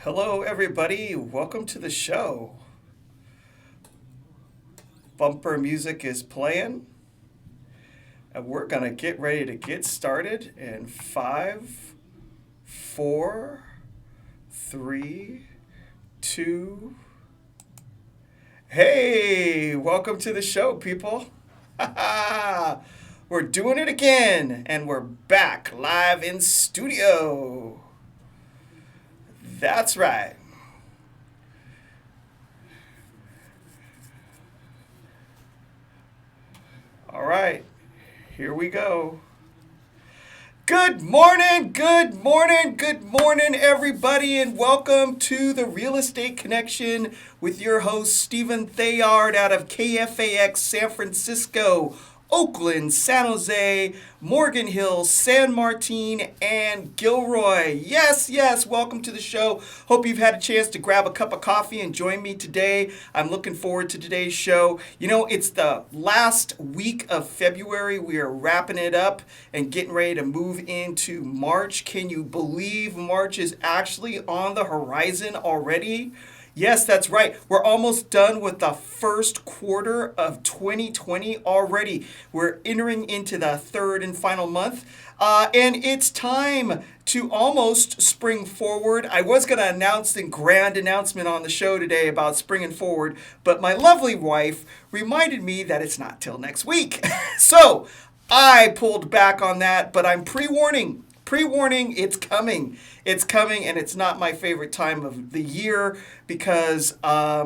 Hello, everybody. Welcome to the show. Bumper music is playing, and we're going to get ready to get started in five, four, three, two. Hey, welcome to the show, people. We're doing it again, and we're back live in studio. That's right. All right, here we go. Good morning, everybody, and welcome to the Real Estate Connection with your host, Stephen Thayard out of KFAX San Francisco, Oakland, San Jose, Morgan Hill, San Martin, and Gilroy. Yes, welcome to the show. Hope you've had a chance to grab a cup of coffee and join me today. I'm looking forward to today's show. You know, it's the last week of February. We are wrapping it up and getting ready to move into March. Can you believe March is actually on the horizon already? Yes, that's right. We're almost done with the first quarter of 2020 already. We're entering into the third and final month. And it's time to almost spring forward. I was going to announce the grand announcement on the show today about springing forward, but my lovely wife reminded me that it's not till next week. So I pulled back on that, but I'm pre-warning, it's coming. It's coming, and it's not my favorite time of the year because I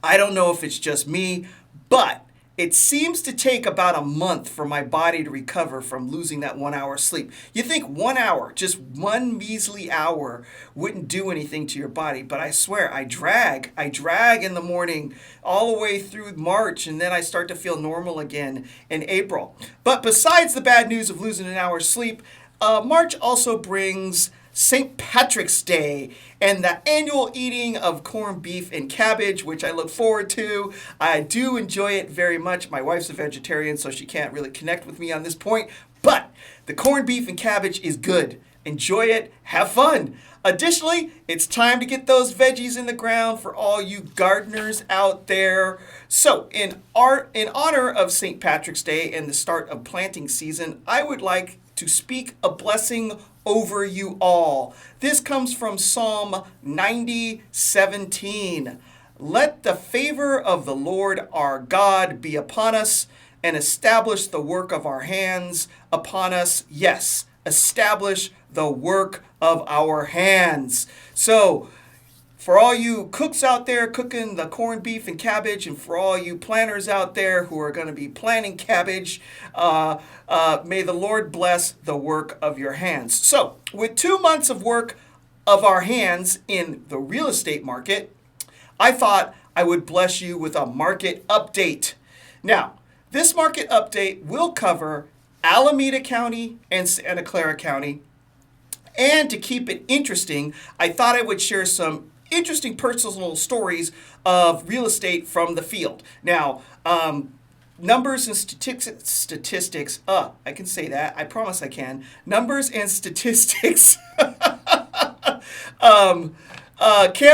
don't know if it's just me, but it seems to take about a month for my body to recover from losing that 1 hour sleep. You think 1 hour, just one measly hour, wouldn't do anything to your body, but I swear I drag in the morning all the way through March, and then I start to feel normal again in April. But besides the bad news of losing an hour's sleep, March also brings St. Patrick's Day and the annual eating of corned beef and cabbage, which I look forward to. I do enjoy it very much. My wife's a vegetarian, so she can't really connect with me on this point, but the corned beef and cabbage is good. Enjoy it, have fun. Additionally, it's time to get those veggies in the ground for all you gardeners out there. So, in honor of St. Patrick's Day and the start of planting season, I would like to speak a blessing over you all. This comes from Psalm 90:17. Let the favor of the Lord our God be upon us and establish the work of our hands upon us. Yes, establish the work of our hands. So, for all you cooks out there cooking the corned beef and cabbage, and for all you planters out there who are going to be planting cabbage, may the Lord bless the work of your hands. So, with 2 months of work of our hands in the real estate market, I thought I would bless you with a market update. Now, this market update will cover Alameda County and Santa Clara County. And to keep it interesting, I thought I would share some interesting personal stories of real estate from the field. Now, numbers and statistics, I can say that. I promise I can. Numbers and statistics can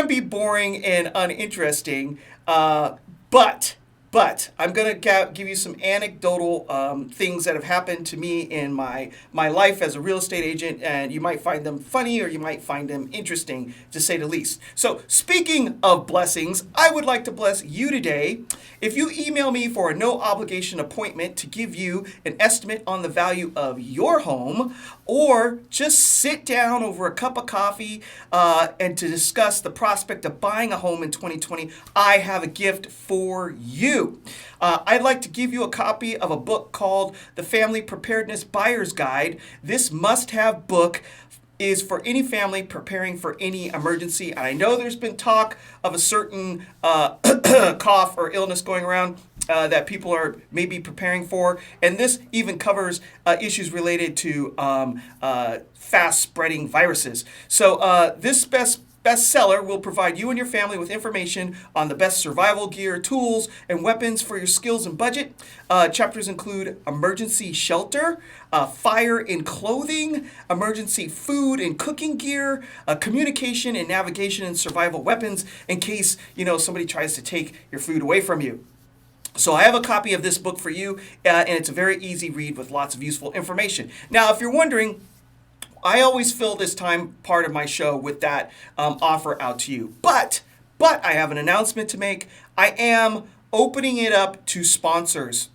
be boring and uninteresting, but I'm going to give you some anecdotal things that have happened to me in my life as a real estate agent, and you might find them funny or you might find them interesting, to say the least. So, speaking of blessings, I would like to bless you today. If you email me for a no obligation appointment to give you an estimate on the value of your home, or just sit down over a cup of coffee and to discuss the prospect of buying a home in 2020, I have a gift for you. I'd like to give you a copy of a book called The Family Preparedness Buyer's Guide. This must-have book is for any family preparing for any emergency. And I know there's been talk of a certain cough or illness going around that people are maybe preparing for. And this even covers issues related to fast-spreading viruses. So this bestseller will provide you and your family with information on the best survival gear, tools, and weapons for your skills and budget. Chapters include emergency shelter, fire and clothing, emergency food and cooking gear, communication and navigation and survival weapons in case, somebody tries to take your food away from you. So I have a copy of this book for you, and it's a very easy read with lots of useful information. Now, if you're wondering, I always fill this time part of my show with that offer out to you. But I have an announcement to make. I am opening it up to sponsors.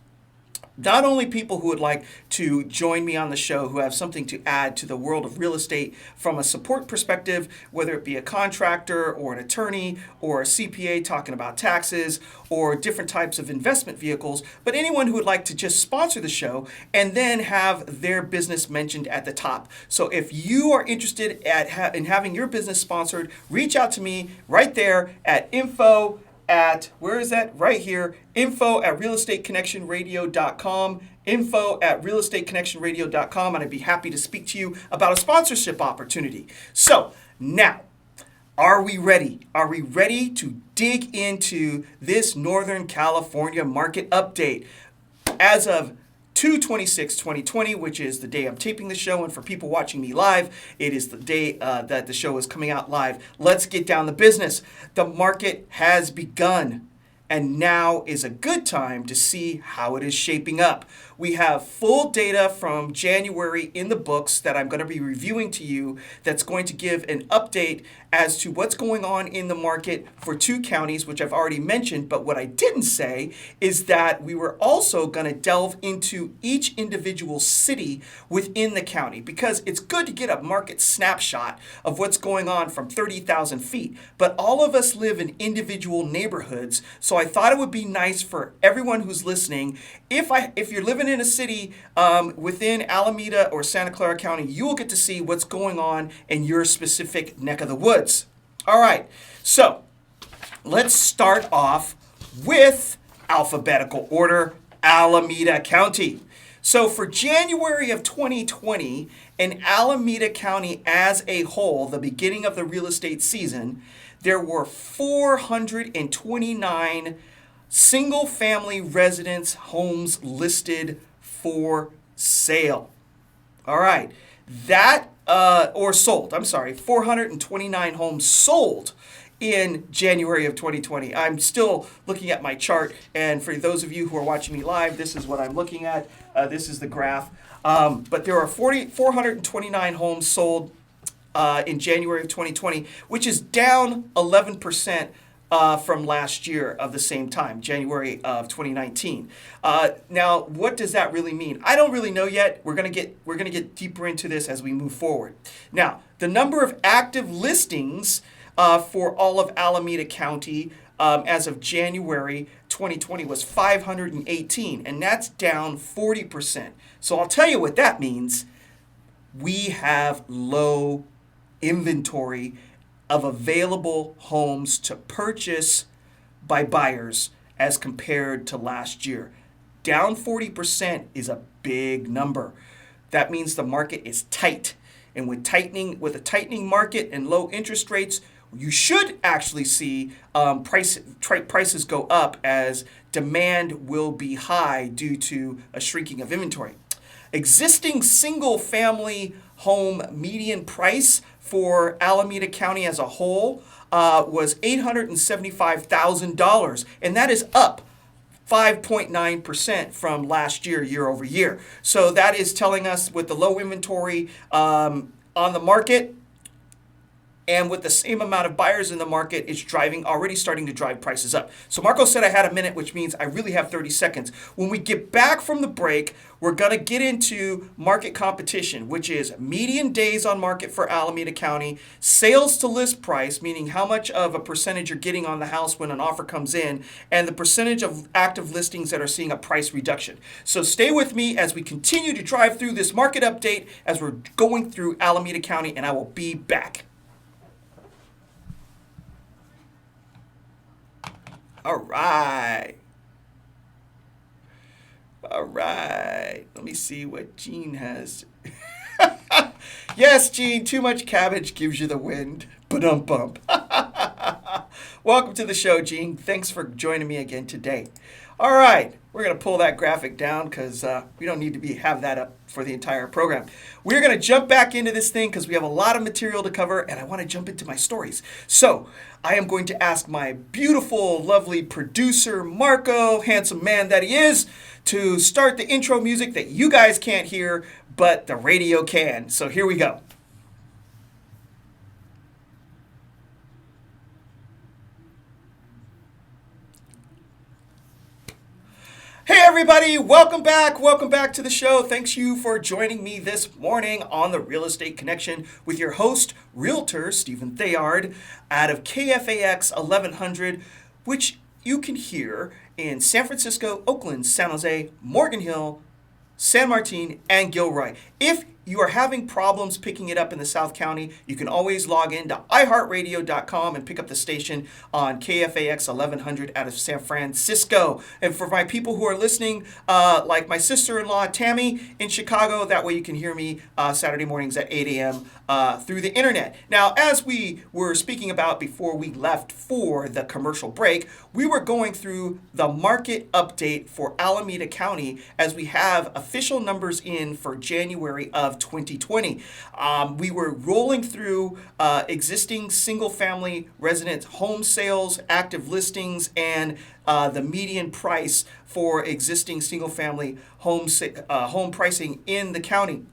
Not only people who would like to join me on the show, who have something to add to the world of real estate from a support perspective, whether it be a contractor or an attorney or a CPA talking about taxes or different types of investment vehicles, but anyone who would like to just sponsor the show and then have their business mentioned at the top. So if you are interested in having your business sponsored, reach out to me right there at where is that? Right here, info@realestateconnectionradio.com, info@realestateconnectionradio.com, and I'd be happy to speak to you about a sponsorship opportunity. So now, are we ready? Are we ready to dig into this Northern California market update? As of 2/26/2020, which is the day I'm taping the show, and for people watching me live, it is the day that the show is coming out live. Let's get down to business. The market has begun, and now is a good time to see how it is shaping up. We have full data from January in the books that I'm going to be reviewing to you that's going to give an update as to what's going on in the market for 2 counties, which I've already mentioned. But what I didn't say is that we were also going to delve into each individual city within the county, because it's good to get a market snapshot of what's going on from 30,000 feet. But all of us live in individual neighborhoods, so I thought it would be nice for everyone who's listening, if you're living in a city within Alameda or Santa Clara County, you will get to see what's going on in your specific neck of the woods. All right, so let's start off with alphabetical order, Alameda County. So for January of 2020, in Alameda County as a whole, the beginning of the real estate season, there were 429 single-family residence homes listed for sale. All right, or sold. I'm sorry, 429 homes sold in January of 2020. I'm still looking at my chart, and for those of you who are watching me live, this is what I'm looking at. This is the graph. But there are 429 homes sold in January of 2020, which is down 11% from last year of the same time, January of 2019. Now, what does that really mean? I don't really know yet. We're gonna get deeper into this as we move forward. Now, the number of active listings for all of Alameda County as of January 2020 was 518, and that's down 40%. So I'll tell you what that means. We have low inventory of available homes to purchase by buyers as compared to last year. Down 40% is a big number. That means the market is tight. And with a tightening market and low interest rates, you should actually see prices go up, as demand will be high due to a shrinking of inventory. Existing single-family home median price for Alameda County as a whole was $875,000, and that is up 5.9% from last year, year over year. So that is telling us, with the low inventory on the market, and with the same amount of buyers in the market, it's already starting to drive prices up. So Marco said I had a minute, which means I really have 30 seconds. When we get back from the break, we're going to get into market competition, which is median days on market for Alameda County, sales to list price, meaning how much of a percentage you're getting on the house when an offer comes in, and the percentage of active listings that are seeing a price reduction. So stay with me as we continue to drive through this market update as we're going through Alameda County, and I will be back. All right. Let me see what Gene has. Yes, Gene, too much cabbage gives you the wind. Ba-dum-bump. Welcome to the show, Gene. Thanks for joining me again today. All right, we're going to pull that graphic down because we don't need to have that up for the entire program. We're going to jump back into this thing because we have a lot of material to cover, and I want to jump into my stories. So I am going to ask my beautiful, lovely producer, Marco, handsome man that he is, to start the intro music that you guys can't hear, but the radio can. So here we go. Hey everybody, welcome back to the show. Thanks you for joining me this morning on the Real Estate Connection with your host, Realtor Stephen Thayard out of KFAX 1100, which you can hear in San Francisco, Oakland, San Jose, Morgan Hill, San Martin, and Gilroy. If you are having problems picking it up in the South County, you can always log in to iHeartRadio.com and pick up the station on KFAX 1100 out of San Francisco. And for my people who are listening, like my sister-in-law, Tammy, in Chicago, that way you can hear me Saturday mornings at 8 a.m. Through the internet. Now, as we were speaking about before we left for the commercial break, we were going through the market update for Alameda County as we have official numbers in for January of 2020. We were rolling through existing single-family residence home sales, active listings, and the median price for existing single-family home pricing in the county.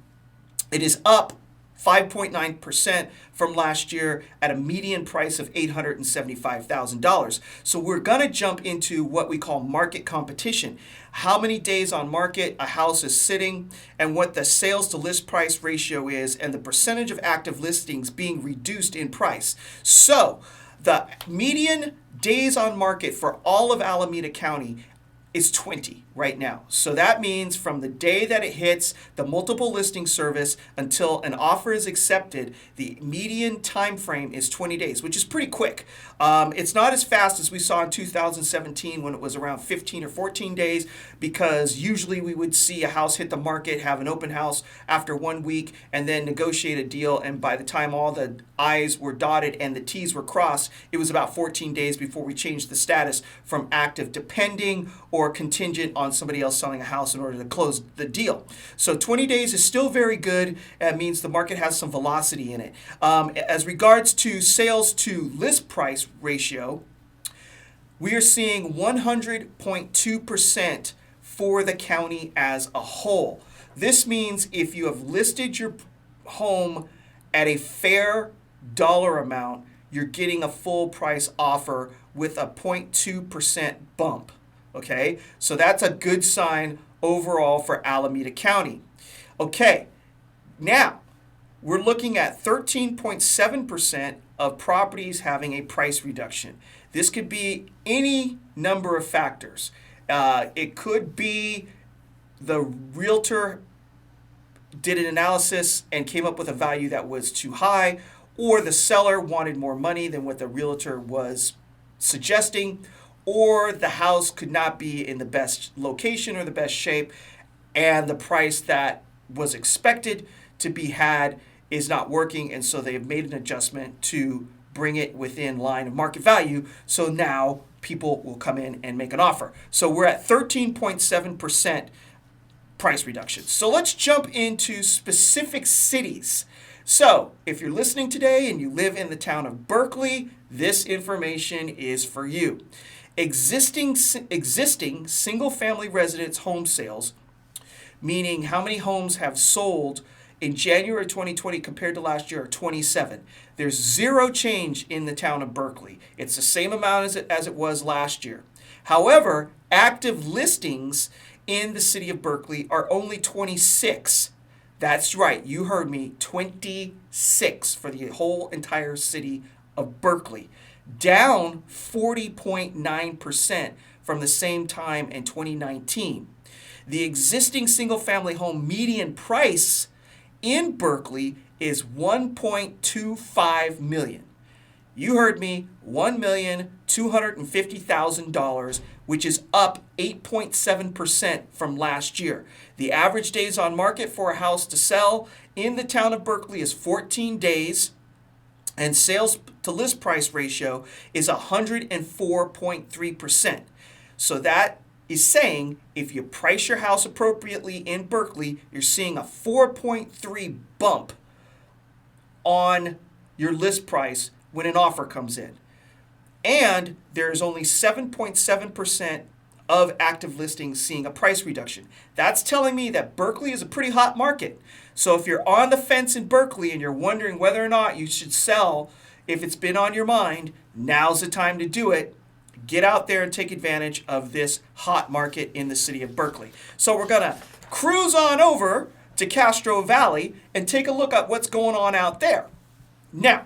It is up 5.9% from last year at a median price of $875,000. So we're going to jump into what we call market competition. How many days on market a house is sitting and what the sales to list price ratio is and the percentage of active listings being reduced in price. So the median days on market for all of Alameda County is 20 right now. So that means from the day that it hits the multiple listing service until an offer is accepted, the median time frame is 20 days, which is pretty quick. It's not as fast as we saw in 2017 when it was around 15 or 14 days, because usually we would see a house hit the market, have an open house after 1 week, and then negotiate a deal. And by the time all the I's were dotted and the T's were crossed, it was about 14 days before we changed the status from active to pending or contingent on somebody else selling a house in order to close the deal. So 20 days is still very good. It means the market has some velocity in it. As regards to sales to list price ratio, we are seeing 100.2% for the county as a whole. This means if you have listed your home at a fair dollar amount, you're getting a full price offer with a 0.2% bump. Okay, so that's a good sign overall for Alameda County. Okay, now we're looking at 13.7% of properties having a price reduction. This could be any number of factors. It could be the realtor did an analysis and came up with a value that was too high, or the seller wanted more money than what the realtor was suggesting, or the house could not be in the best location or the best shape, and the price that was expected to be had is not working, and so they have made an adjustment to bring it within line of market value, so now people will come in and make an offer. So we're at 13.7% price reduction. So let's jump into specific cities. So if you're listening today and you live in the town of Berkeley, this information is for you. Existing single-family residence home sales, meaning how many homes have sold in January 2020 compared to last year, are 27. There's zero change in the town of Berkeley. It's the same amount as it was last year. However, active listings in the city of Berkeley are only 26. That's right, you heard me, 26 for the whole entire city of Berkeley. Down 40.9% from the same time in 2019. The existing single-family home median price in Berkeley is $1.25 million. You heard me, $1,250,000, which is up 8.7% from last year. The average days on market for a house to sell in the town of Berkeley is 14 days, and sales to list price ratio is 104.3%. So that is saying if you price your house appropriately in Berkeley, you're seeing a 4.3 bump on your list price when an offer comes in. And there is only 7.7% of active listings seeing a price reduction. That's telling me that Berkeley is a pretty hot market. So if you're on the fence in Berkeley and you're wondering whether or not you should sell, if it's been on your mind, now's the time to do it. Get out there and take advantage of this hot market in the city of Berkeley. So we're going to cruise on over to Castro Valley and take a look at what's going on out there. Now,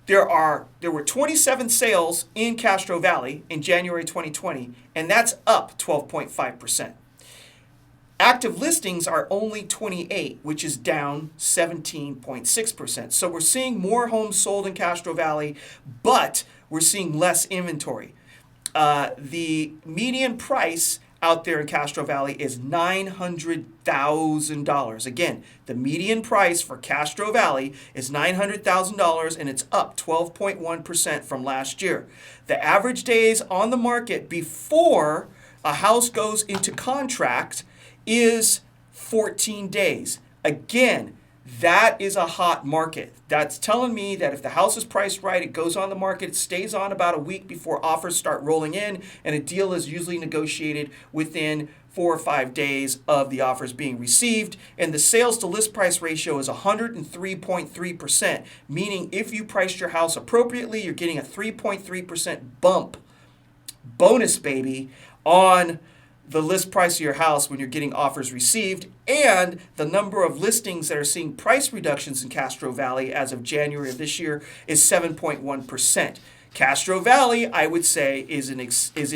there were 27 sales in Castro Valley in January 2020, and that's up 12.5%. Active listings are only 28, which is down 17.6%. So we're seeing more homes sold in Castro Valley, but we're seeing less inventory. The median price out there in Castro Valley is $900,000. Again, the median price for Castro Valley is $900,000, and it's up 12.1% from last year. The average days on the market before a house goes into contract is 14 days. Again, that is a hot market. That's telling me that if the house is priced right, it goes on the market, it stays on about a week before offers start rolling in, and a deal is usually negotiated within 4 or 5 days of the offers being received. And the sales to list price ratio is 103.3%, meaning if you priced your house appropriately, you're getting a 3.3% bump, bonus baby, on the list price of your house when you're getting offers received. And the number of listings that are seeing price reductions in Castro Valley as of January of this year is 7.1%. Castro Valley, I would say, is in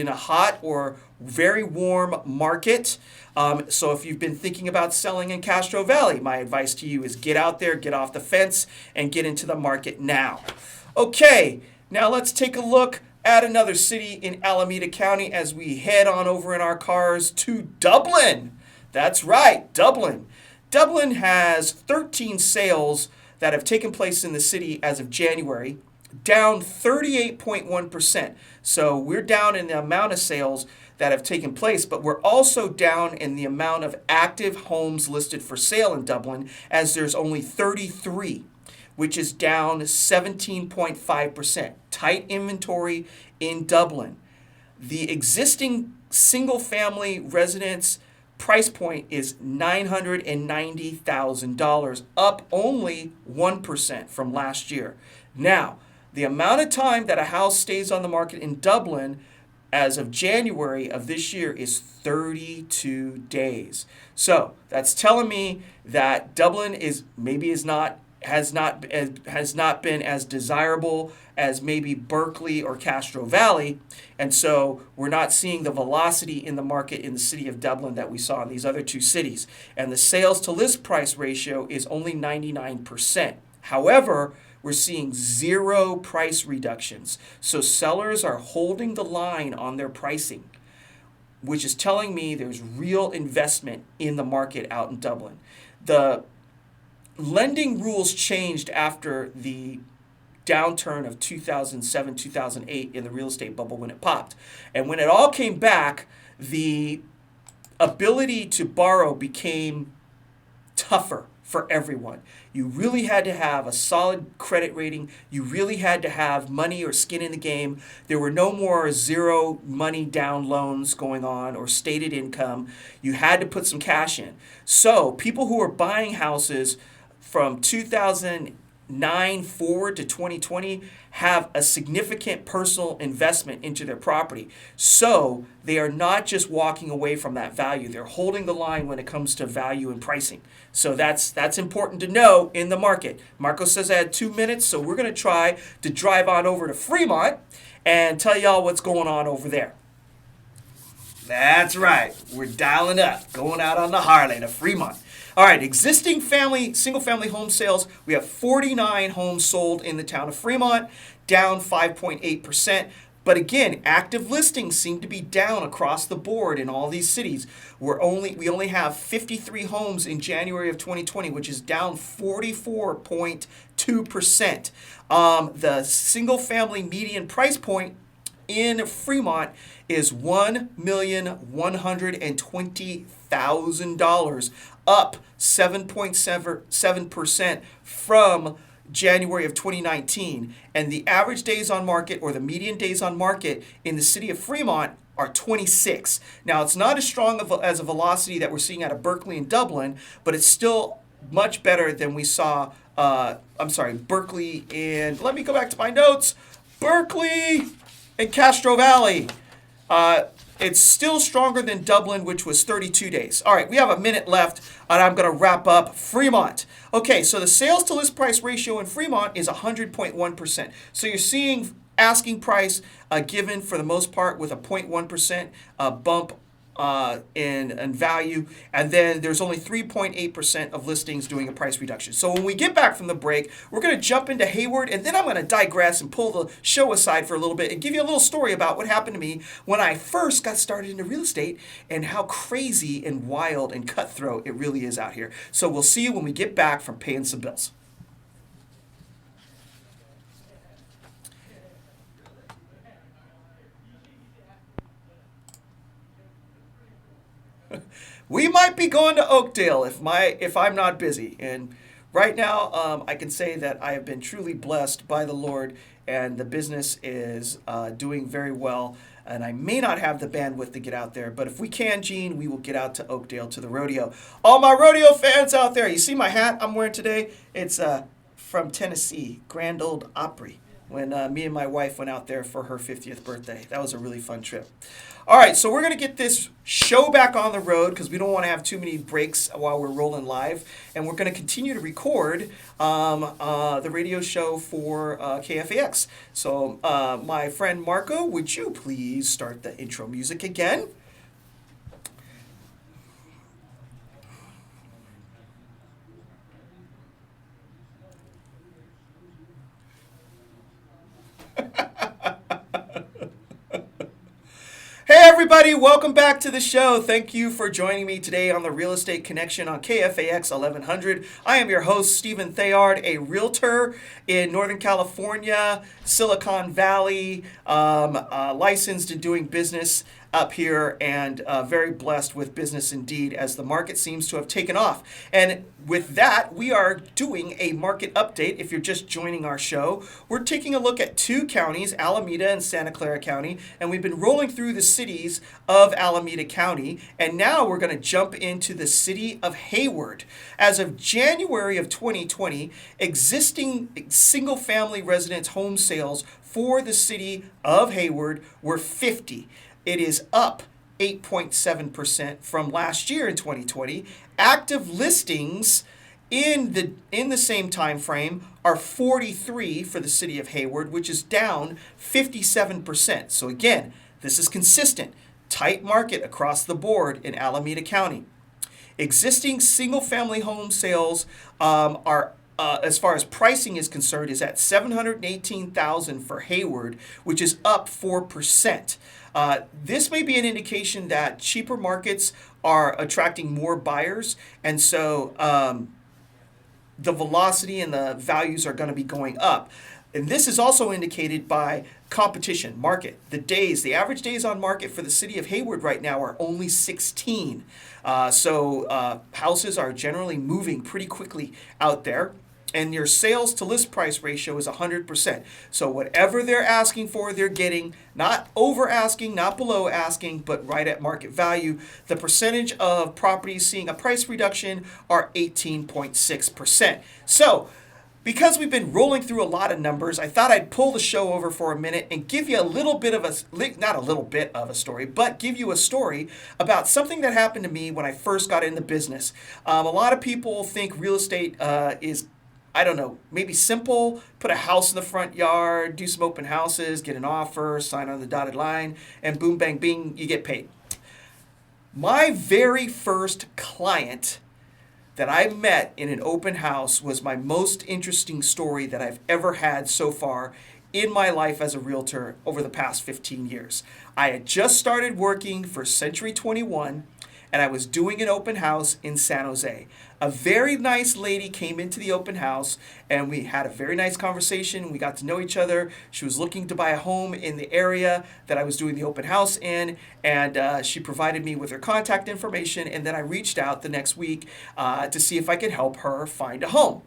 a hot or very warm market. So if you've been thinking about selling in Castro Valley, my advice to you is get out there, get off the fence, and get into the market now. Okay, now let's take a look at another city in Alameda County as we head on over in our cars to Dublin. That's right, Dublin. Dublin has 13 sales that have taken place in the city as of January, down 38.1%. So we're down in the amount of sales that have taken place, but we're also down in the amount of active homes listed for sale in Dublin, as there's only 33, which is down 17.5%. Tight inventory in Dublin. The existing single-family residence price point is $990,000, up only 1% from last year. Now, the amount of time that a house stays on the market in Dublin as of January of this year is 32 days. So that's telling me that Dublin has not been as desirable as maybe Berkeley or Castro Valley, and so we're not seeing the velocity in the market in the city of Dublin that we saw in these other two cities. And the sales to list price ratio is only 99%. However, we're seeing zero price reductions. So sellers are holding the line on their pricing, which is telling me there's real investment in the market out in Dublin. The lending rules changed after the downturn of 2007, 2008 in the real estate bubble when it popped. And when it all came back, the ability to borrow became tougher for everyone. You really had to have a solid credit rating. You really had to have money or skin in the game. There were no more zero money down loans going on or stated income. You had to put some cash in. So people who were buying houses from 2009 forward to 2020 have a significant personal investment into their property. So they are not just walking away from that value. They're holding the line when it comes to value and pricing. So that's important to know in the market. Marco says I had 2 minutes, so we're going to try to drive on over to Fremont and tell y'all what's going on over there. That's right. We're dialing up, going out on the Harley to Fremont. All right, existing single-family home sales, we have 49 homes sold in the town of Fremont, down 5.8%. But again, active listings seem to be down across the board in all these cities. We only have 53 homes in January of 2020, which is down 44.2%. The single-family median price point in Fremont is $1,120,000, up 7.7% from January of 2019. And the average days on market, or the median days on market in the city of Fremont, are 26. Now, it's not as strong as a velocity that we're seeing out of Berkeley and Dublin, but it's still much better than we saw, Berkeley and, let me go back to my notes, Berkeley and Castro Valley. It's still stronger than Dublin, which was 32 days. All right, we have a minute left, and I'm going to wrap up Fremont. Okay, so the sales to list price ratio in Fremont is 100.1%. So you're seeing asking price given for the most part with a 0.1% bump in value, and then there's only 3.8% of listings doing a price reduction. So when we get back from the break, we're going to jump into Hayward, and then I'm going to digress and pull the show aside for a little bit and give you a little story about what happened to me when I first got started into real estate and how crazy and wild and cutthroat it really is out here. So we'll see you when we get back from paying some bills. We might be going to Oakdale if I'm not busy. And right now, I can say that I have been truly blessed by the Lord, and the business is doing very well. And I may not have the bandwidth to get out there, but if we can, Gene, we will get out to Oakdale to the rodeo. All my rodeo fans out there, you see my hat I'm wearing today? It's from Tennessee, Grand Ole Opry, when me and my wife went out there for her 50th birthday. That was a really fun trip. All right, so we're going to get this show back on the road because we don't want to have too many breaks while we're rolling live. And we're going to continue to record the radio show for KFAX. So my friend Marco, would you please start the intro music again? Hey everybody, welcome back to the show. Thank you for joining me today on the Real Estate Connection on KFAX 1100. I am your host, Stephen Thayard, a realtor in Northern California, Silicon Valley, licensed in doing business up here, and very blessed with business indeed as the market seems to have taken off. And with that, we are doing a market update. If you're just joining our show, we're taking a look at two counties, Alameda and Santa Clara County, and we've been rolling through the cities of Alameda County, and now we're going to jump into the city of Hayward. As of January of 2020, existing single-family residence home sales for the city of Hayward were 50. It is up 8.7% from last year in 2020. Active listings in the same time frame are 43 for the city of Hayward, which is down 57%. So again, this is consistent. Tight market across the board in Alameda County. Existing single-family home sales are as far as pricing is concerned, is at $718,000 for Hayward, which is up 4%. This may be an indication that cheaper markets are attracting more buyers, and so the velocity and the values are going to be going up. And this is also indicated by competition, market. The average days on market for the city of Hayward right now are only 16. So houses are generally moving pretty quickly out there. And your sales to list price ratio is 100%. So whatever they're asking for, they're getting, not over asking, not below asking, but right at market value. The percentage of properties seeing a price reduction are 18.6%. So because we've been rolling through a lot of numbers, I thought I'd pull the show over for a minute and give you a little bit of not a little bit of a story, but give you a story about something that happened to me when I first got in the business. A lot of people think real estate is, I don't know, maybe simple, put a house in the front yard, do some open houses, get an offer, sign on the dotted line, and boom, bang, bing, you get paid. My very first client that I met in an open house was my most interesting story that I've ever had so far in my life as a realtor over the past 15 years. I had just started working for Century 21, and I was doing an open house in San Jose. A very nice lady came into the open house, and we had a very nice conversation. We got to know each other. She was looking to buy a home in the area that I was doing the open house in, and she provided me with her contact information, and then I reached out the next week to see if I could help her find a home.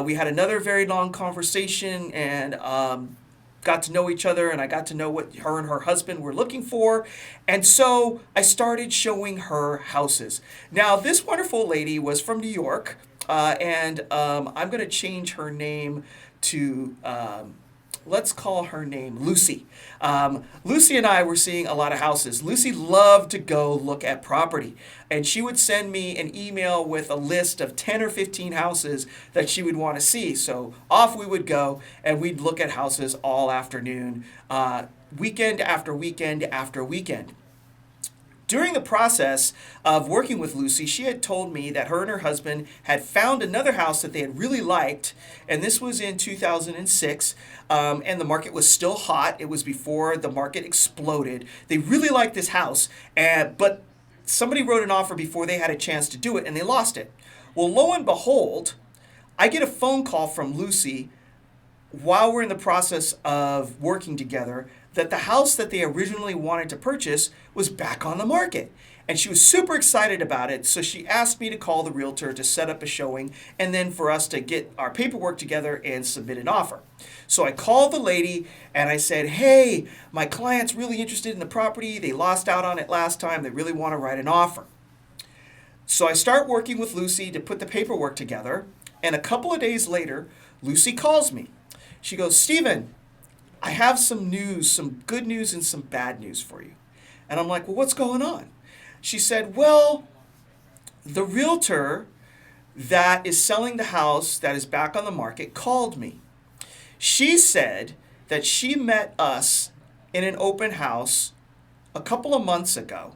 We had another very long conversation, and got to know each other, and I got to know what her and her husband were looking for. And so I started showing her houses. Now, this wonderful lady was from New York, and I'm going to change her name to, let's call her name Lucy. Lucy and I were seeing a lot of houses. Lucy loved to go look at property, and she would send me an email with a list of 10 or 15 houses that she would want to see. So off we would go, and we'd look at houses all afternoon, weekend after weekend after weekend. During the process of working with Lucy, she had told me that her and her husband had found another house that they had really liked, and this was in 2006, and the market was still hot. It was before the market exploded. They really liked this house, but somebody wrote an offer before they had a chance to do it, and they lost it. Well, lo and behold, I get a phone call from Lucy while we're in the process of working together that the house that they originally wanted to purchase was back on the market. And she was super excited about it, so she asked me to call the realtor to set up a showing and then for us to get our paperwork together and submit an offer. So I called the lady and I said, hey, my client's really interested in the property. They lost out on it last time. They really want to write an offer. So I start working with Lucy to put the paperwork together, and a couple of days later, Lucy calls me. She goes, Stephen, I have some news, some good news and some bad news for you. And I'm like, well, what's going on? She said, well, the realtor that is selling the house that is back on the market called me. She said that she met us in an open house a couple of months ago,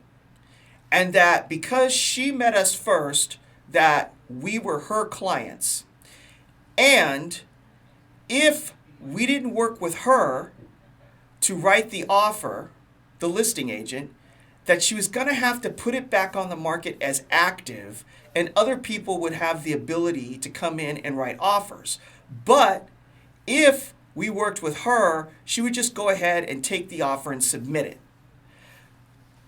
and that because she met us first, that we were her clients. And if we didn't work with her to write the offer, the listing agent, that she was going to have to put it back on the market as active, and other people would have the ability to come in and write offers. But if we worked with her, she would just go ahead and take the offer and submit it.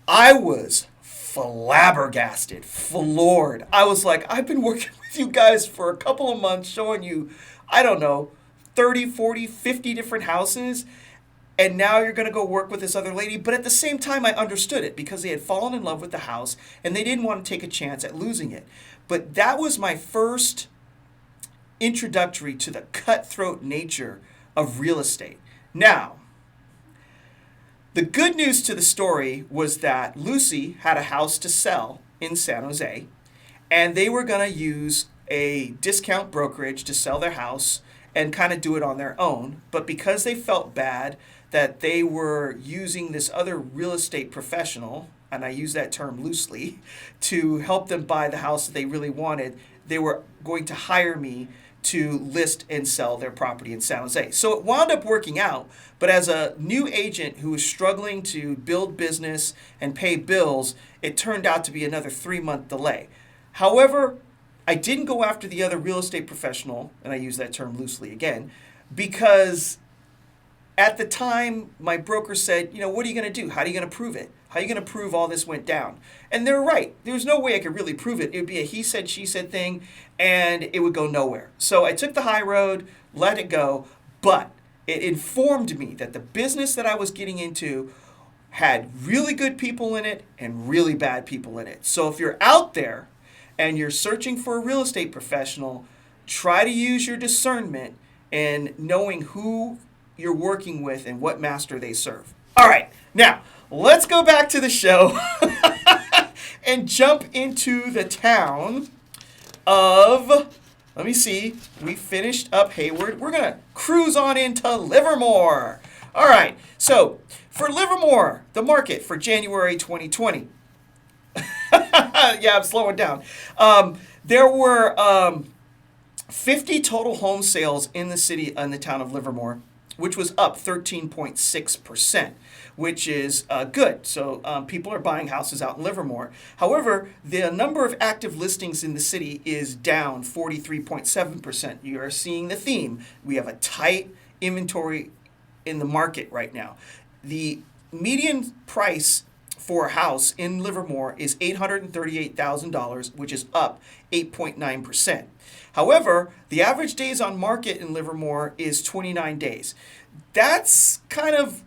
I was flabbergasted, floored. I was like, I've been working with you guys for a couple of months, showing you, I don't know, 30, 40, 50 different houses, and now you're going to go work with this other lady. But at the same time, I understood it because they had fallen in love with the house and they didn't want to take a chance at losing it. But that was my first introductory to the cutthroat nature of real estate. Now, the good news to the story was that Lucy had a house to sell in San Jose, and they were going to use a discount brokerage to sell their house and kind of do it on their own. But because they felt bad that they were using this other real estate professional, and I use that term loosely, to help them buy the house that they really wanted, they were going to hire me to list and sell their property in San Jose. So it wound up working out, but as a new agent who was struggling to build business and pay bills, it turned out to be another 3-month delay. However, I didn't go after the other real estate professional, and I use that term loosely again, because at the time, my broker said, what are you going to do? How are you going to prove it? How are you going to prove all this went down? And they're right. There's no way I could really prove it. It would be a he said, she said thing, and it would go nowhere. So I took the high road, let it go, but it informed me that the business that I was getting into had really good people in it and really bad people in it. So if you're out there and you're searching for a real estate professional, try to use your discernment in knowing who you're working with and what master they serve. All right, now let's go back to the show and jump into the town of, let me see, we finished up Hayward. We're going to cruise on into Livermore. All right, so for Livermore, the market for January 2020. Yeah, I'm slowing down. There were 50 total home sales in the city and the town of Livermore, which was up 13.6%, which is good. So people are buying houses out in Livermore. However, the number of active listings in the city is down 43.7%. You are seeing the theme. We have a tight inventory in the market right now. The median price for a house in Livermore is $838,000, which is up 8.9%. However, the average days on market in Livermore is 29 days. That's kind of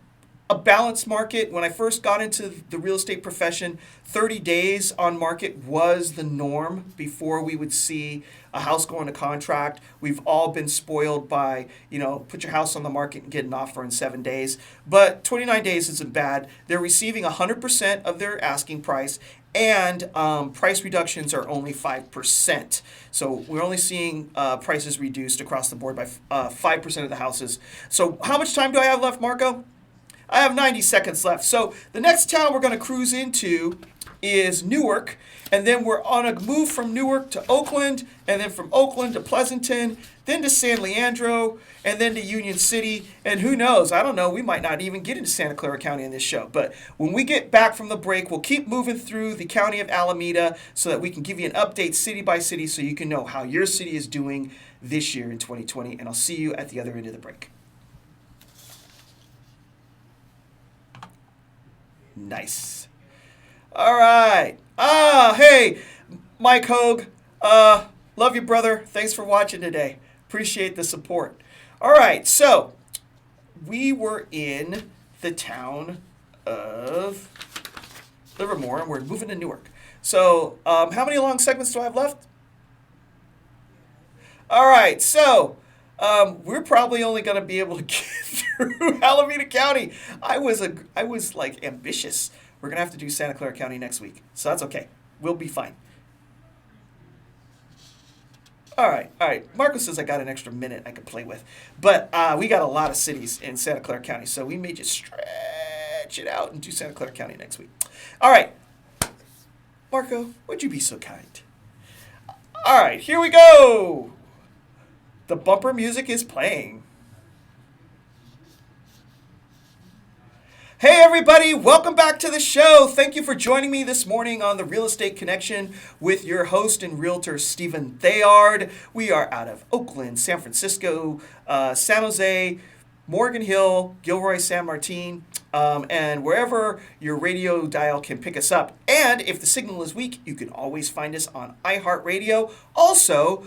a balanced market. When I first got into the real estate profession, 30 days on market was the norm before we would see a house go into contract. We've all been spoiled by, put your house on the market and get an offer in 7 days. But 29 days isn't bad. They're receiving 100% of their asking price, and price reductions are only 5%. So we're only seeing prices reduced across the board by 5% of the houses. So how much time do I have left, Marco? I have 90 seconds left. So the next town we're going to cruise into is Newark, and then we're on a move from Newark to Oakland, and then from Oakland to Pleasanton, then to San Leandro, and then to Union City, and who knows, I don't know, we might not even get into Santa Clara County in this show, but when we get back from the break, we'll keep moving through the county of Alameda so that we can give you an update city by city so you can know how your city is doing this year in 2020, and I'll see you at the other end of the break. Nice. All right. Hey, Mike Hogue. Love you, brother. Thanks for watching today. Appreciate the support. All right. So we were in the town of Livermore, and we're moving to Newark. So how many long segments do I have left? All right. So we're probably only going to be able to get through Alameda County. I was like ambitious. We're going to have to do Santa Clara County next week. So that's okay. We'll be fine. All right. Marco says I got an extra minute I could play with. But we got a lot of cities in Santa Clara County. So we may just stretch it out and do Santa Clara County next week. All right. Marco, would you be so kind? All right. Here we go. The bumper music is playing. Hey everybody, welcome back to the show. Thank you for joining me this morning on the Real Estate Connection with your host and realtor, Stephen Thayard. We are out of Oakland, San Francisco, San Jose, Morgan Hill, Gilroy, San Martin, and wherever your radio dial can pick us up. And if the signal is weak, you can always find us on iHeartRadio. Also,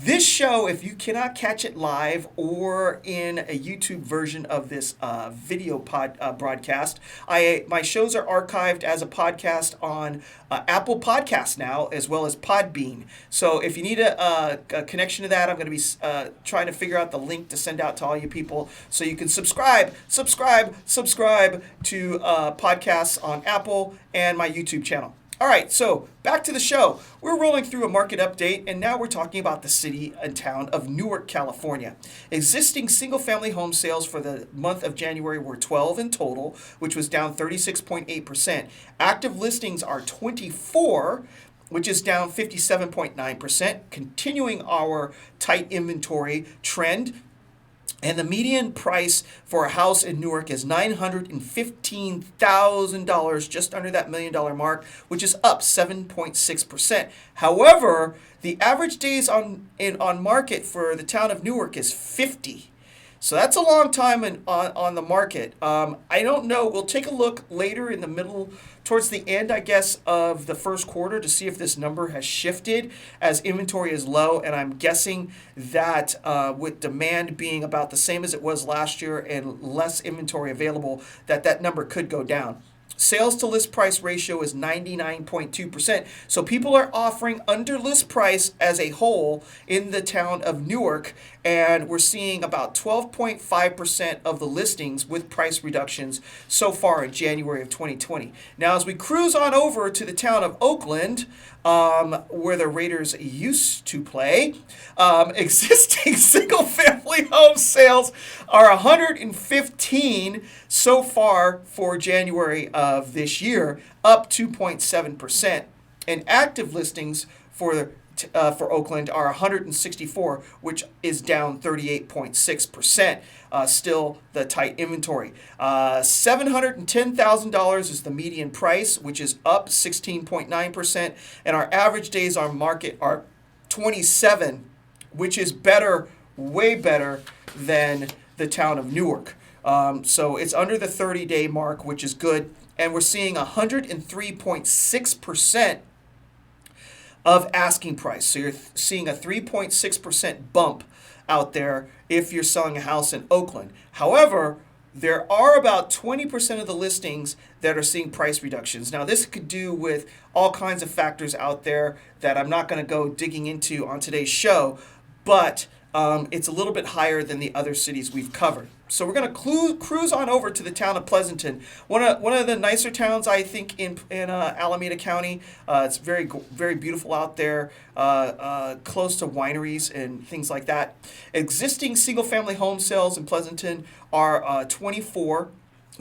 this show, if you cannot catch it live or in a YouTube version of this video broadcast, my shows are archived as a podcast on Apple Podcasts now, as well as Podbean. So if you need a connection to that, I'm going to be trying to figure out the link to send out to all you people so you can subscribe to podcasts on Apple and my YouTube channel. All right, so back to the show. We're rolling through a market update, and now we're talking about the city and town of Newark, California. Existing single-family home sales for the month of January were 12 in total, which was down 36.8%. Active listings are 24, which is down 57.9%, continuing our tight inventory trend. And the median price for a house in Newark is $915,000, just under that $1 million mark, which is up 7.6%. However, the average days on market for the town of Newark is 50. So that's a long time on the market. I don't know. We'll take a look later in the middle, towards the end, I guess, of the first quarter to see if this number has shifted as inventory is low. And I'm guessing that with demand being about the same as it was last year and less inventory available, that number could go down. Sales to list price ratio is 99.2%. So people are offering under list price as a whole in the town of Newark, and we're seeing about 12.5% of the listings with price reductions so far in January of 2020. Now, as we cruise on over to the town of Oakland, where the Raiders used to play, existing single-family home sales are 115 so far for January of this year, up 2.7%. And active listings for Oakland are 164, which is down 38.6%. Still the tight inventory. $710,000 is the median price, which is up 16.9%. And our average days on market are 27, which is better, way better than the town of Newark. So it's under the 30-day mark, which is good. And we're seeing 103.6% of asking price. So you're seeing a 3.6% bump out there if you're selling a house in Oakland. However, there are about 20% of the listings that are seeing price reductions. Now, this could do with all kinds of factors out there that I'm not going to go digging into on today's show, but it's a little bit higher than the other cities we've covered. So we're going to cruise on over to the town of Pleasanton, one of the nicer towns, I think, in Alameda County. It's very beautiful out there, close to wineries and things like that. Existing single-family home sales in Pleasanton are 24,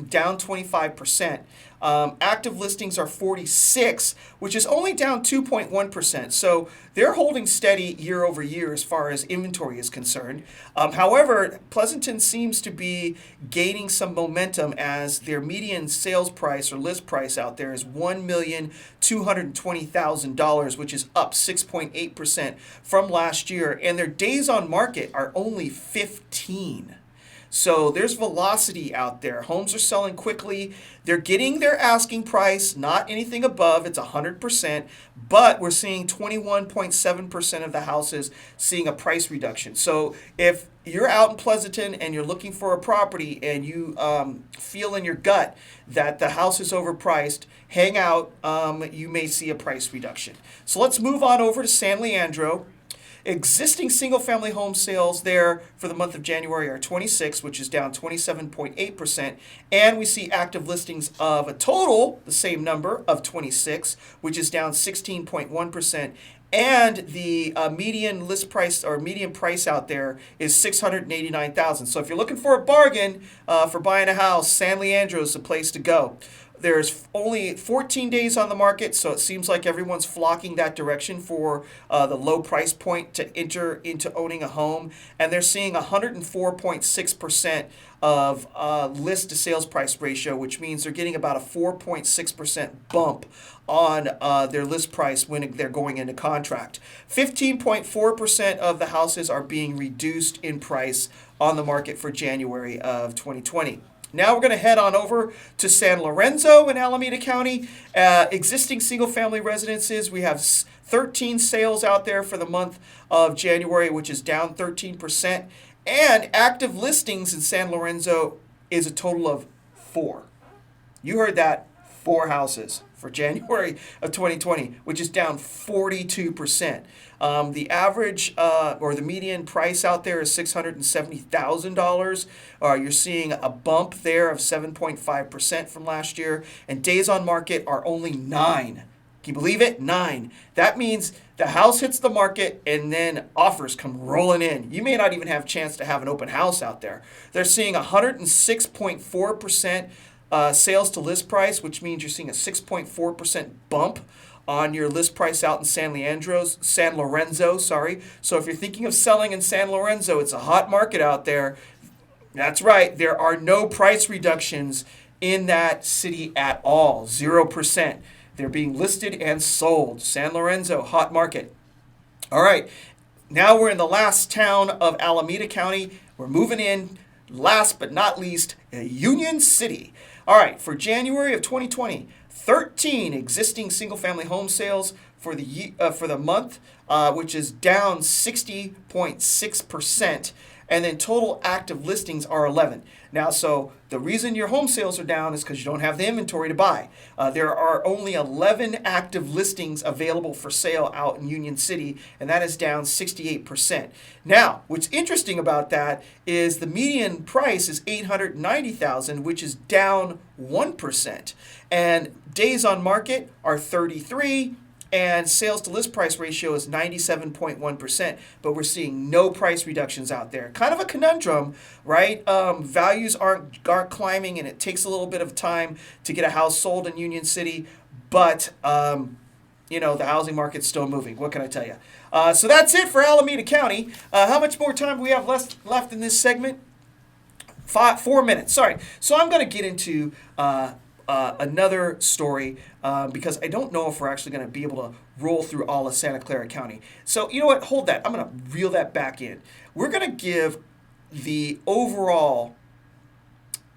down 25%. Active listings are 46, which is only down 2.1%. So they're holding steady year over year as far as inventory is concerned. However, Pleasanton seems to be gaining some momentum as their median sales price or list price out there is $1,220,000, which is up 6.8% from last year. And their days on market are only 15. So there's velocity out there. Homes are selling quickly. They're getting their asking price, not anything above. It's 100%. But we're seeing 21.7% of the houses seeing a price reduction. So if you're out in Pleasanton and you're looking for a property and you feel in your gut that the house is overpriced, hang out. You may see a price reduction. So let's move on over to San Leandro. Existing single-family home sales there for the month of January are 26, which is down 27.8%. And we see active listings of a total, the same number, of 26, which is down 16.1%. And the median list price or median price out there is $689,000. So if you're looking for a bargain for buying a house, San Leandro is the place to go. There's only 14 days on the market, so it seems like everyone's flocking that direction for the low price point to enter into owning a home. And they're seeing 104.6% of list to sales price ratio, which means they're getting about a 4.6% bump on their list price when they're going into contract. 15.4% of the houses are being reduced in price on the market for January of 2020. Now we're going to head on over to San Lorenzo in Alameda County. Existing single-family residences, we have 13 sales out there for the month of January, which is down 13%. And active listings in San Lorenzo is a total of 4. You heard that, 4 houses for January of 2020, which is down 42%. The average or the median price out there is $670,000. You're seeing a bump there of 7.5% from last year. And days on market are only 9. Can you believe it? 9. That means the house hits the market and then offers come rolling in. You may not even have a chance to have an open house out there. They're seeing 106.4% sales to list price, which means you're seeing a 6.4% bump on your list price out in San Lorenzo. So if you're thinking of selling in San Lorenzo, it's a hot market out there. That's right. There are no price reductions in that city at all. 0%. They're being listed and sold. San Lorenzo, hot market. All right. Now we're in the last town of Alameda County. We're moving in, last but not least, Union City. All right. For January of 2020, 13 existing single-family home sales for the month, which is down 60.6%. And then total active listings are 11. Now, so the reason your home sales are down is because you don't have the inventory to buy. There are only 11 active listings available for sale out in Union City, and that is down 68%. Now, what's interesting about that is the median price is $890,000, which is down 1%. And days on market are 33. And sales to list price ratio is 97.1%, but we're seeing no price reductions out there. Kind of a conundrum, right? Values aren't climbing, and it takes a little bit of time to get a house sold in Union City, but the housing market's still moving. What can I tell you? So that's it for Alameda County. How much more time do we have left in this segment? 4 minutes. Sorry. So I'm going to get into another story because I don't know if we're actually going to be able to roll through all of Santa Clara County. So you know what? Hold that. I'm going to reel that back in. We're going to give the overall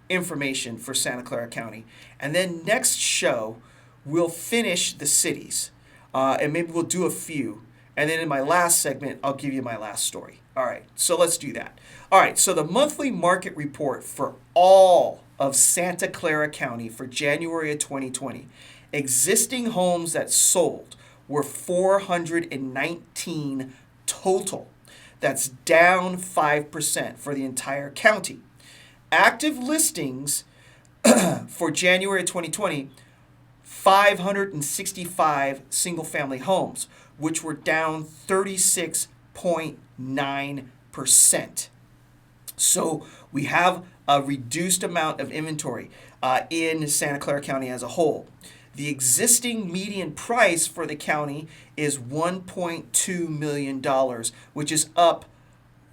information for Santa Clara County, and then next show we'll finish the cities, and maybe we'll do a few. And then in my last segment, I'll give you my last story. All right, so let's do that. All right, so the monthly market report for all of Santa Clara County for January of 2020, existing homes that sold were 419 total. That's down 5% for the entire county. Active listings for January 2020, 565 single-family homes, which were down 36.9%. So we have a reduced amount of inventory in Santa Clara County as a whole. The existing median price for the county is $1.2 million, which is up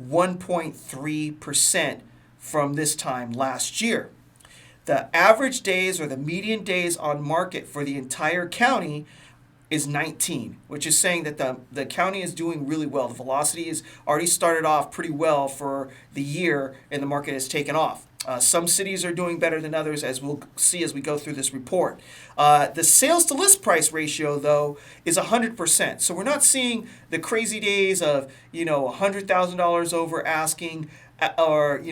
1.3% from this time last year. The average days or the median days on market for the entire county is 19, which is saying that the county is doing really well. The velocity has already started off pretty well for the year, and the market has taken off. Some cities are doing better than others, as we'll see as we go through this report. The sales to list price ratio, though, is 100%. So we're not seeing the crazy days of, $100,000 over asking or,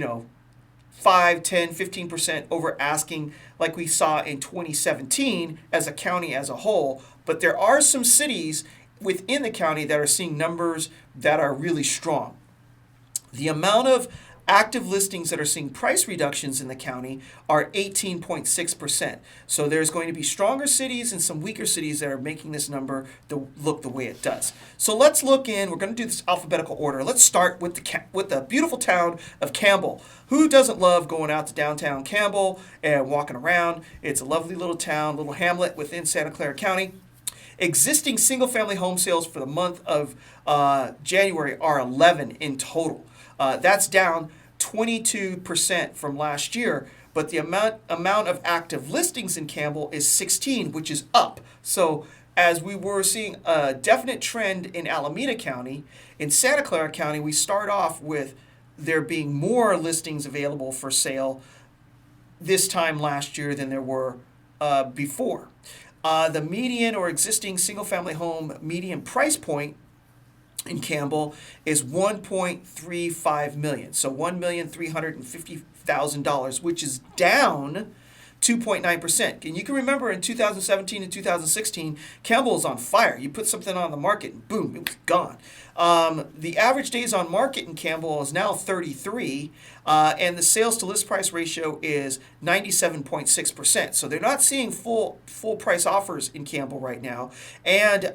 5, 10, 15% over asking like we saw in 2017 as a county as a whole. But there are some cities within the county that are seeing numbers that are really strong. The amount of active listings that are seeing price reductions in the county are 18.6%. So there's going to be stronger cities and some weaker cities that are making this number look the way it does. So let's look in. We're going to do this alphabetical order. Let's start with the beautiful town of Campbell. Who doesn't love going out to downtown Campbell and walking around? It's a lovely little town, little hamlet within Santa Clara County. Existing single-family home sales for the month of January are 11 in total. That's down 22% from last year, but the amount of active listings in Campbell is 16, which is up. So as we were seeing a definite trend in Alameda County, in Santa Clara County, we start off with there being more listings available for sale this time last year than there were before. The median or existing single-family home median price point in Campbell is $1.35 million. So $1,350,000, which is down 2.9%. And you can remember in 2017 and 2016, Campbell was on fire. You put something on the market and boom, it was gone. The average days on market in Campbell is now 33, and the sales to list price ratio is 97.6%. So they're not seeing full price offers in Campbell right now, and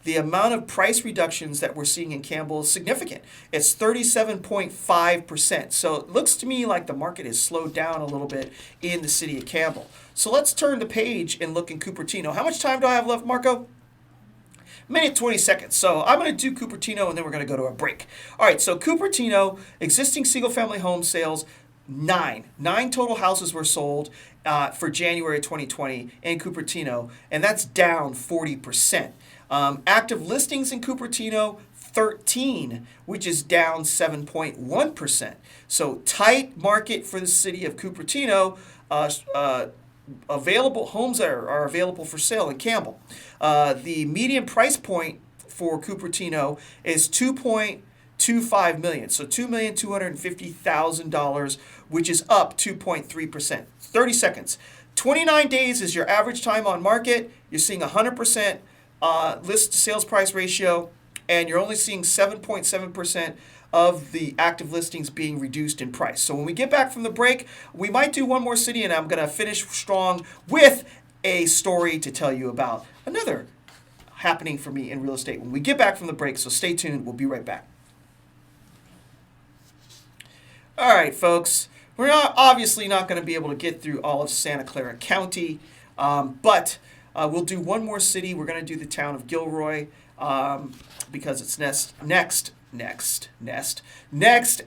the amount of price reductions that we're seeing in Campbell is significant. It's 37.5%. So it looks to me like the market has slowed down a little bit in the city of Campbell. So let's turn the page and look in Cupertino. How much time do I have left, Marco? Minute 20 seconds. So I'm going to do Cupertino and then we're going to go to a break. All right, so Cupertino, existing single-family home sales, 9 total houses were sold for January 2020 in Cupertino, and that's down 40%. Active listings in Cupertino, 13, which is down 7.1%. So tight market for the city of Cupertino. Available homes are available for sale in Campbell. The median price point for Cupertino is $2.25 million, so $2,250,000, which is up 2.3%. 30 seconds. 29 days is your average time on market. You're seeing 100% list to sales price ratio, and you're only seeing 7.7% of the active listings being reduced in price. So when we get back from the break, we might do one more city, and I'm going to finish strong with a story to tell you about another happening for me in real estate when we get back from the break. So stay tuned. We'll be right back. All right, folks. We're obviously not going to be able to get through all of Santa Clara County, but We'll do one more city. We're going to do the town of Gilroy because it's next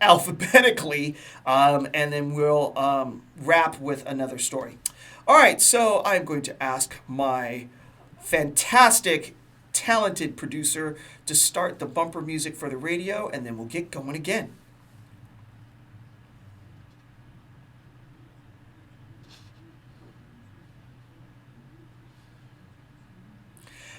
alphabetically, and then we'll wrap with another story. All right, so I'm going to ask my fantastic, talented producer to start the bumper music for the radio, and then we'll get going again.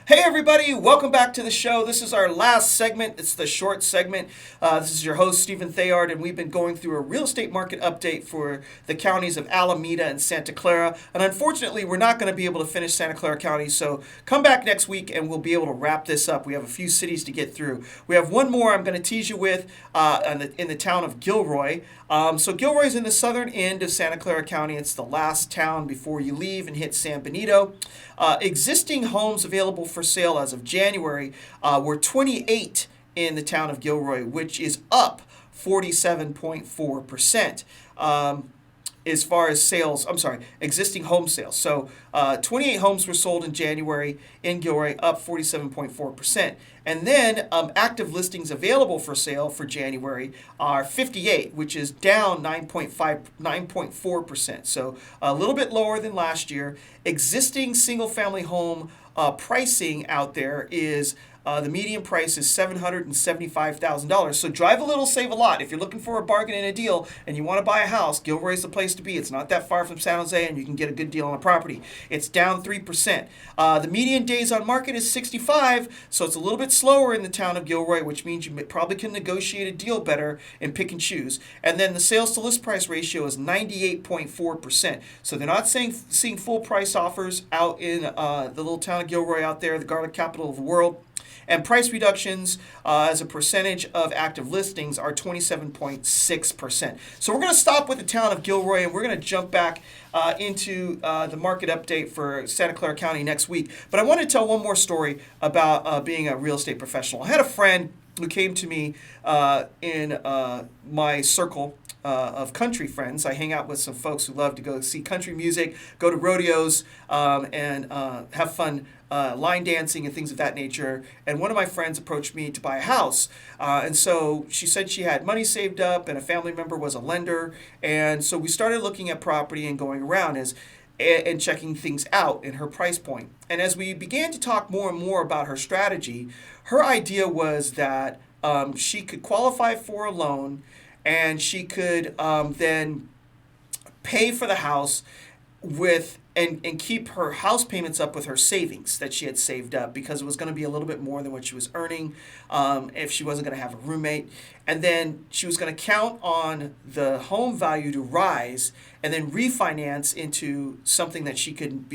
Hey everybody, welcome back to the show. This is our last segment. It's the short segment. This is your host, Stephen Thayard, and we've been going through a real estate market update for the counties of Alameda and Santa Clara. And unfortunately, we're not going to be able to finish Santa Clara County, so come back next week and we'll be able to wrap this up. We have a few cities to get through. We have one more I'm going to tease you with in the town of Gilroy. So Gilroy is in the southern end of Santa Clara County. It's the last town before you leave and hit San Benito. Existing homes available for sale as of January were 28 in the town of Gilroy, which is up 47.4%. As far as existing home sales. So 28 homes were sold in January in Gilroy, up 47.4%. And then active listings available for sale for January are 58, which is down 9.4%. So a little bit lower than last year. Existing single-family home pricing out there is the median price is $775,000. So drive a little, save a lot. If you're looking for a bargain and a deal and you want to buy a house, Gilroy's the place to be. It's not that far from San Jose, and you can get a good deal on a property. It's down 3%. The median days on market is 65, so it's a little bit slower in the town of Gilroy, which means you probably can negotiate a deal better and pick and choose. And then the sales to list price ratio is 98.4%. So they're not seeing full price offers out in the little town of Gilroy out there, the garlic capital of the world. And price reductions as a percentage of active listings are 27.6%. So we're going to stop with the town of Gilroy, and we're going to jump back into the market update for Santa Clara County next week. But I want to tell one more story about being a real estate professional. I had a friend who came to me in my circle of country friends. I hang out with some folks who love to go see country music, go to rodeos, and have fun line dancing and things of that nature. And one of my friends approached me to buy a house. And so she said she had money saved up and a family member was a lender. And so we started looking at property and going around and checking things out in her price point. And as we began to talk more and more about her strategy, her idea was that she could qualify for a loan and she could then pay for the house with and keep her house payments up with her savings that she had saved up, because it was going to be a little bit more than what she was earning if she wasn't going to have a roommate. And then she was going to count on the home value to rise and then refinance into something that she could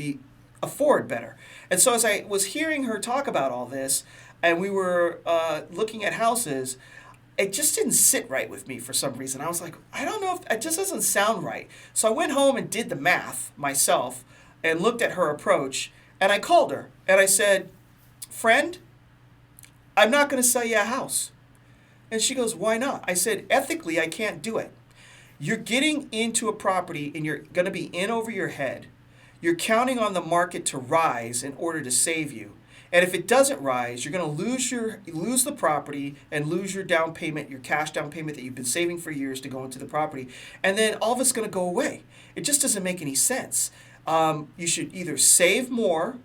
afford better. And so as I was hearing her talk about all this and we were looking at houses, it just didn't sit right with me for some reason. I was like, I don't know, if it just doesn't sound right. So I went home and did the math myself and looked at her approach, and I called her and I said, friend, I'm not going to sell you a house. And she goes, why not? I said, ethically, I can't do it. You're getting into a property and you're going to be in over your head. You're counting on the market to rise in order to save you. And if it doesn't rise, you're going to lose the property and lose your down payment, your cash down payment that you've been saving for years to go into the property. And then all of it's going to go away. It just doesn't make any sense. You should either save more,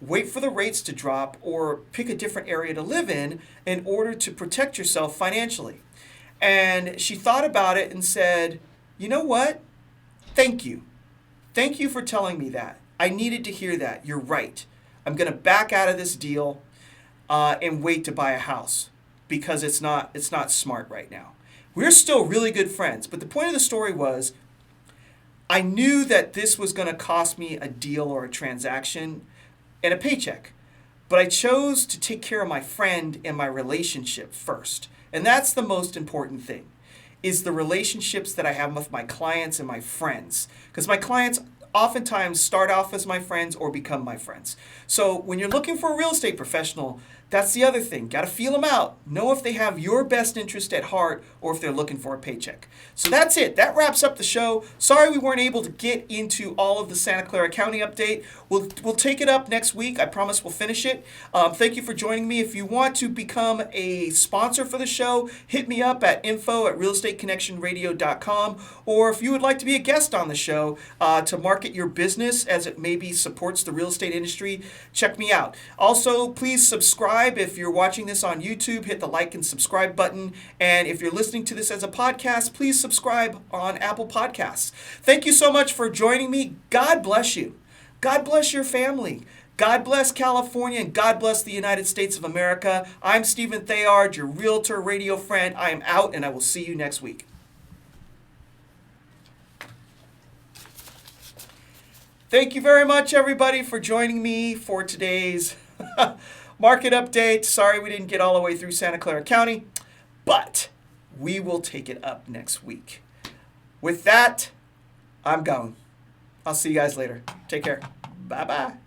wait for the rates to drop, or pick a different area to live in order to protect yourself financially. And she thought about it and said, you know what? Thank you. Thank you for telling me that. I needed to hear that. You're right. I'm going to back out of this deal and wait to buy a house because it's not smart right now. We're still really good friends, but the point of the story was I knew that this was going to cost me a deal or a transaction and a paycheck, but I chose to take care of my friend and my relationship first. And that's the most important thing, is the relationships that I have with my clients and my friends, because my clients oftentimes start off as my friends or become my friends. So when you're looking for a real estate professional, That's the other thing. Got to feel them out. Know if they have your best interest at heart or if they're looking for a paycheck. So that's it. That wraps up the show. Sorry we weren't able to get into all of the Santa Clara County update. We'll take it up next week. I promise we'll finish it. Thank you for joining me. If you want to become a sponsor for the show, hit me up at info@realestateconnectionradio.com. Or if you would like to be a guest on the show to market your business as it maybe supports the real estate industry, check me out. Also, please subscribe. If you're watching this on YouTube, hit the like and subscribe button. And if you're listening to this as a podcast, please subscribe on Apple Podcasts. Thank you so much for joining me. God bless you. God bless your family. God bless California, and God bless the United States of America. I'm Stephen Thayard, your Realtor Radio friend. I am out, and I will see you next week. Thank you very much, everybody, for joining me for today's market update. Sorry we didn't get all the way through Santa Clara County, but we will take it up next week. With that, I'm going. I'll see you guys later. Take care. Bye-bye.